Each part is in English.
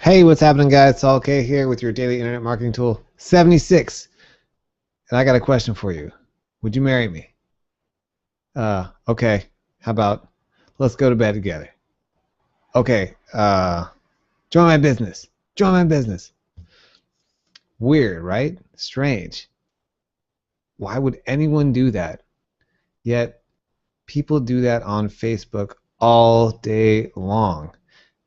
Hey, what's happening, guys? It's okay here with your daily internet marketing tool 76. And I got a question for you. Would you marry me? Okay. How about let's go to bed together? Okay. Join my business. Join my business. Weird, right? Strange. Why would anyone do that? Yet people do that on Facebook all day long.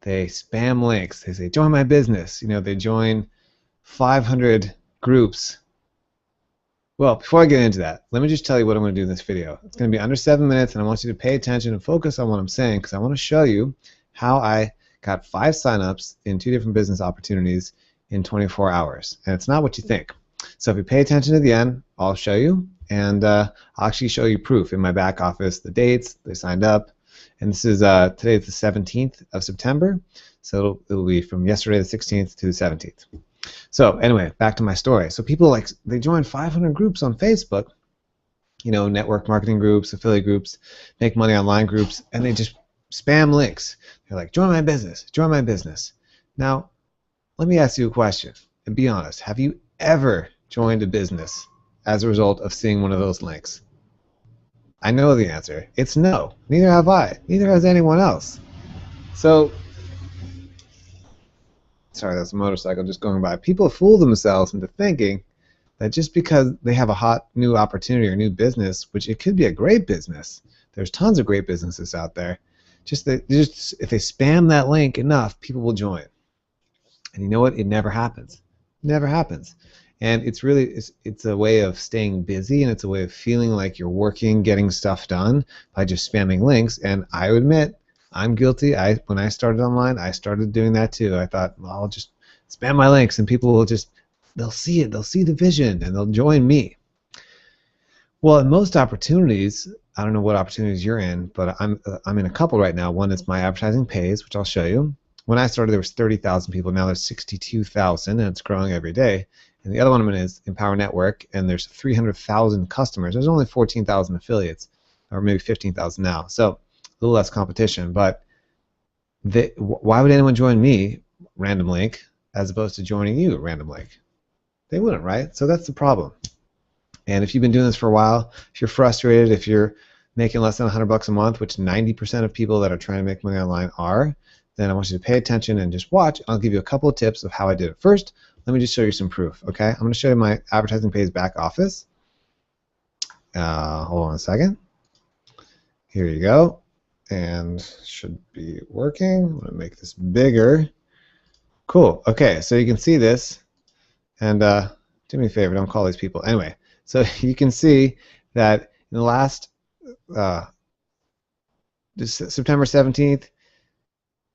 They spam links. They say, join my business. They join 500 groups. Well, before I get into that, let me just tell you what I'm going to do in this video. It's going to be under 7 minutes, and I want you to pay attention and focus on what I'm saying because I want to show you how I got 5 signups in 2 different business opportunities in 24 hours. And it's not what you think. So if you pay attention to the end, I'll show you, and I'll actually show you proof in my back office, the dates, they signed up. And this is today is the 17th of September, so it'll be from yesterday the 16th to the 17th. So anyway, back to my story. So people they join 500 groups on Facebook, network marketing groups, affiliate groups, make money online groups, and they just spam links. They're like, join my business, join my business. Now, let me ask you a question, and be honest. Have you ever joined a business as a result of seeing one of those links? I know the answer. It's no. Neither have I. Neither has anyone else. So, sorry, that's a motorcycle just going by. People fool themselves into thinking that just because they have a hot new opportunity or new business, which it could be a great business, there's tons of great businesses out there, just if they spam that link enough, people will join. And you know what? It never happens. It never happens. And it's a way of staying busy, and it's a way of feeling like you're working, getting stuff done by just spamming links. And I admit, I'm guilty. When I started online, I started doing that too. I thought, well, I'll just spam my links, and people will they'll see it, they'll see the vision, and they'll join me. Well, in most opportunities, I don't know what opportunities you're in, but I'm in a couple right now. One is My Advertising Pays, which I'll show you. When I started, there was 30,000 people. Now there's 62,000, and it's growing every day. And the other one I'm in is Empower Network, and there's 300,000 customers. There's only 14,000 affiliates, or maybe 15,000 now. So a little less competition. But why would anyone join me, random link, as opposed to joining you, random link? They wouldn't, right? So that's the problem. And if you've been doing this for a while, if you're frustrated, if you're making less than $100 a month, which 90% of people that are trying to make money online are, then I want you to pay attention and just watch. I'll give you a couple of tips of how I did it. First, let me just show you some proof, okay? I'm going to show you my Advertising Pays back office. Hold on a second. Here you go. And should be working. I'm going to make this bigger. Cool. Okay, so you can see this. And do me a favor, don't call these people. Anyway, so you can see that in the last September 17th,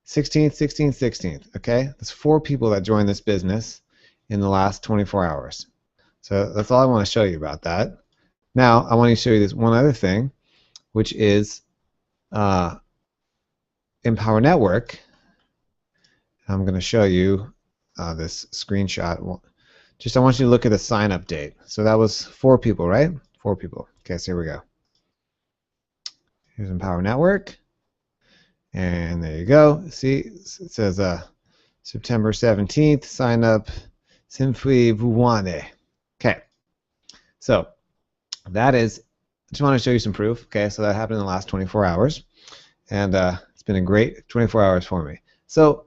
16th, 16th, 16th, okay? That's 4 people that joined this business in the last 24 hours. So that's all I want to show you about that. Now, I want to show you this one other thing, which is Empower Network. I'm going to show you this screenshot. I want you to look at the sign-up date. So that was 4 people, right? 4 people. Okay, so here we go. Here's Empower Network. And there you go. See, it says September 17th, sign up, Simply Vuwane. Okay, so that is, I just want to show you some proof. Okay, so that happened in the last 24 hours. And it's been a great 24 hours for me. So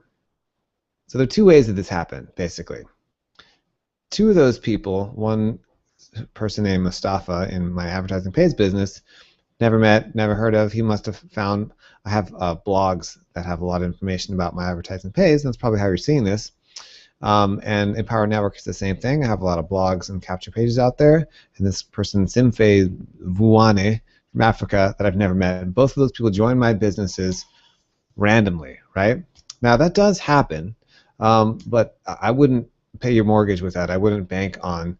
there are 2 ways that this happened, basically. 2 of those people, one person named Mustafa in my Advertising Pays business, never met, never heard of. He must have found, I have blogs that have a lot of information about my Advertising Pays, and that's probably how you're seeing this. And Empower Network is the same thing. I have a lot of blogs and capture pages out there. And this person, Simfe Vuwane from Africa, that I've never met. Both of those people joined my businesses randomly, right? Now that does happen, but I wouldn't pay your mortgage with that. I wouldn't bank on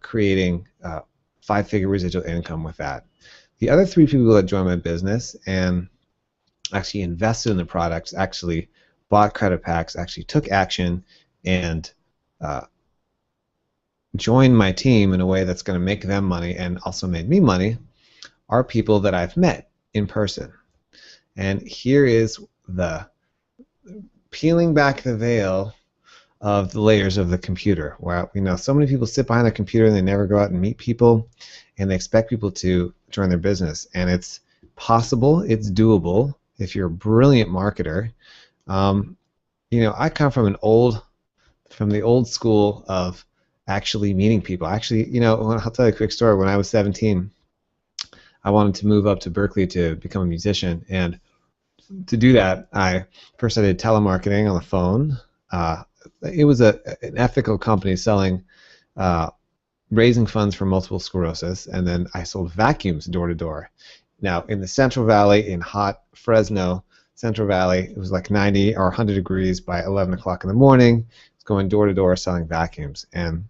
creating 5-figure residual income with that. The other 3 people that joined my business and actually invested in the products, actually bought credit packs, actually took action, and joined my team in a way that's going to make them money and also made me money, are people that I've met in person. And here is the peeling back the veil of the layers of the computer, where so many people sit behind their computer and they never go out and meet people, and they expect people to join their business. And it's possible, it's doable if you're a brilliant marketer. Um, I come from the old school of actually meeting people. Actually, I'll tell you a quick story. When I was 17, I wanted to move up to Berkeley to become a musician, and to do that, I did telemarketing on the phone. It was an ethical company selling, raising funds for multiple sclerosis, and then I sold vacuums door to door. Now, in the Central Valley, in hot Fresno, Central Valley, it was like 90 or 100 degrees by 11 o'clock in the morning. It's going door to door selling vacuums. And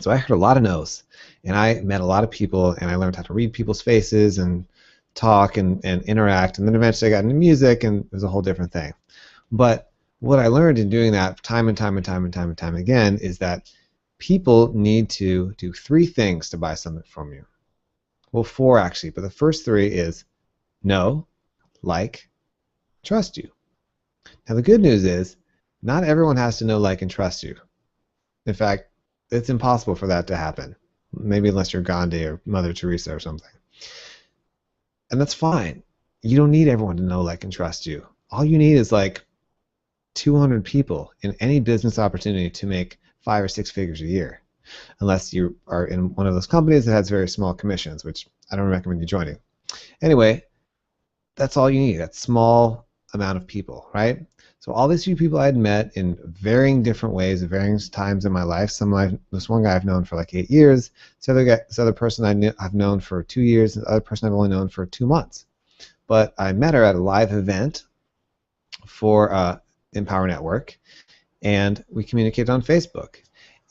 so I heard a lot of no's, and I met a lot of people, and I learned how to read people's faces and talk and interact, and then eventually I got into music, and it was a whole different thing. But what I learned in doing that time and time again is that people need to do 3 things to buy something from you. Well, 4 actually, but the first 3 is know, like, trust you. Now the good news is not everyone has to know, like, and trust you. In fact, it's impossible for that to happen. Maybe unless you're Gandhi or Mother Teresa or something. And that's fine. You don't need everyone to know, like, and trust you. All you need is like 200 people in any business opportunity to make 5 or 6 figures a year. Unless you are in one of those companies that has very small commissions, which I don't recommend you joining. Anyway, that's all you need. That small amount of people, right? So all these few people I had met in varying different ways at varying times in my life. This one guy I've known for like 8 years. This other person I've known for 2 years. The other person I've only known for 2 months. But I met her at a live event for Empower Network, and we communicated on Facebook.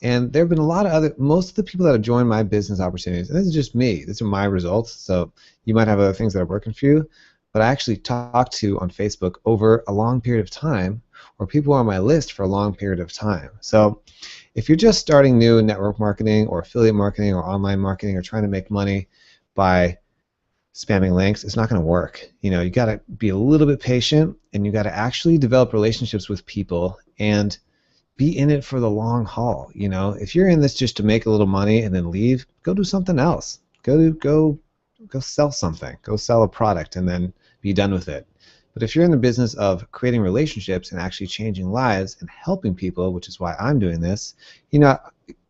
And there have been a lot of most of the people that have joined my business opportunities, and this is just me, these are my results, so you might have other things that are working for you, but I actually talked to on Facebook over a long period of time, or people are on my list for a long period of time. So if you're just starting new in network marketing or affiliate marketing or online marketing or trying to make money by spamming links, it's not going to work. You got to be a little bit patient, and you got to actually develop relationships with people and be in it for the long haul. If you're in this just to make a little money and then leave, go do something else. Go sell something. Go sell a product and then be done with it. But if you're in the business of creating relationships and actually changing lives and helping people, which is why I'm doing this,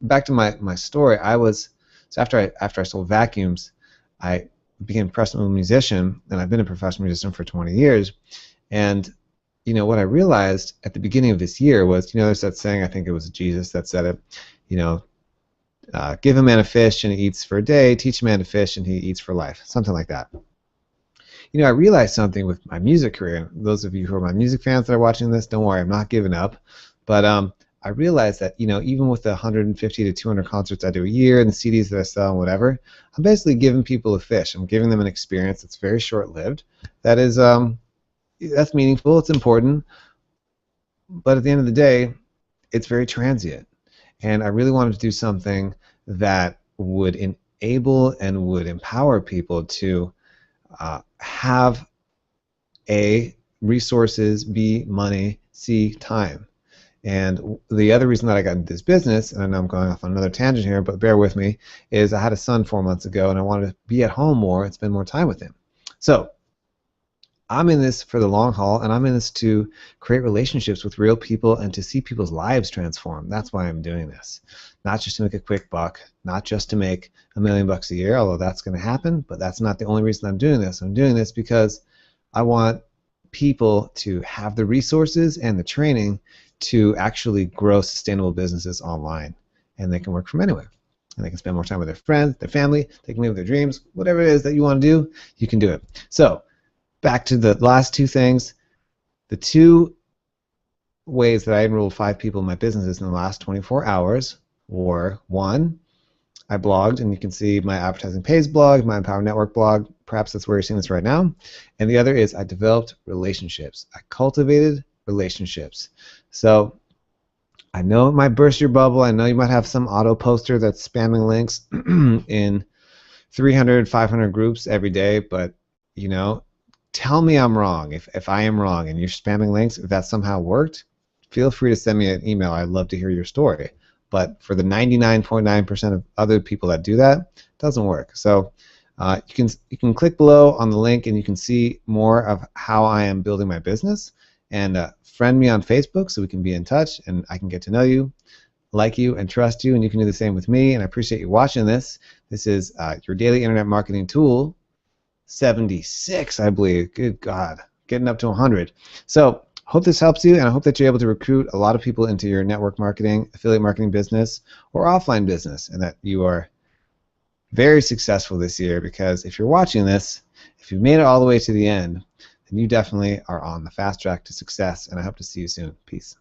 back to my story, after I sold vacuums, I became a professional musician, and I've been a professional musician for 20 years. And what I realized at the beginning of this year was, there's that saying, I think it was Jesus that said it, give a man a fish and he eats for a day, teach a man to fish and he eats for life, something like that. I realized something with my music career. Those of you who are my music fans that are watching this, don't worry, I'm not giving up. But I realized that, even with the 150 to 200 concerts I do a year and the CDs that I sell and whatever, I'm basically giving people a fish. I'm giving them an experience that's very short-lived. That is, that's meaningful, it's important, but at the end of the day, it's very transient. And I really wanted to do something that would enable and would empower people to have A, resources, B, money, C, time. And the other reason that I got into this business, and I know I'm going off on another tangent here, but bear with me, is I had a son 4 months ago, and I wanted to be at home more and spend more time with him. So I'm in this for the long haul, and I'm in this to create relationships with real people and to see people's lives transform. That's why I'm doing this. Not just to make a quick buck, not just to make $1 million a year, although that's going to happen, but that's not the only reason I'm doing this. I'm doing this because I want people to have the resources and the training to actually grow sustainable businesses online, and they can work from anywhere. And they can spend more time with their friends, their family, they can live their dreams, whatever it is that you want to do, you can do it. So back to the last 2 things. The 2 ways that I enrolled 5 people in my businesses in the last 24 hours were, 1, I blogged, and you can see my advertising pays blog, my Empower Network blog, perhaps that's where you're seeing this right now. And the other is I developed relationships. I cultivated relationships. So I know it might burst your bubble. I know you might have some auto poster that's spamming links in 300, 500 groups every day, but tell me I'm wrong. If I am wrong and you're spamming links, if that somehow worked, feel free to send me an email. I'd love to hear your story. But for the 99.9% of other people that do that, it doesn't work. So you can click below on the link and you can see more of how I am building my business, and friend me on Facebook so we can be in touch and I can get to know you, like you, and trust you, and you can do the same with me. And I appreciate you watching this. This is your daily internet marketing tool 76, I believe. Good God, getting up to 100. So hope this helps you, and I hope that you're able to recruit a lot of people into your network marketing, affiliate marketing business, or offline business, and that you are very successful this year, because if you're watching this, if you've made it all the way to the end, then you definitely are on the fast track to success, and I hope to see you soon. Peace.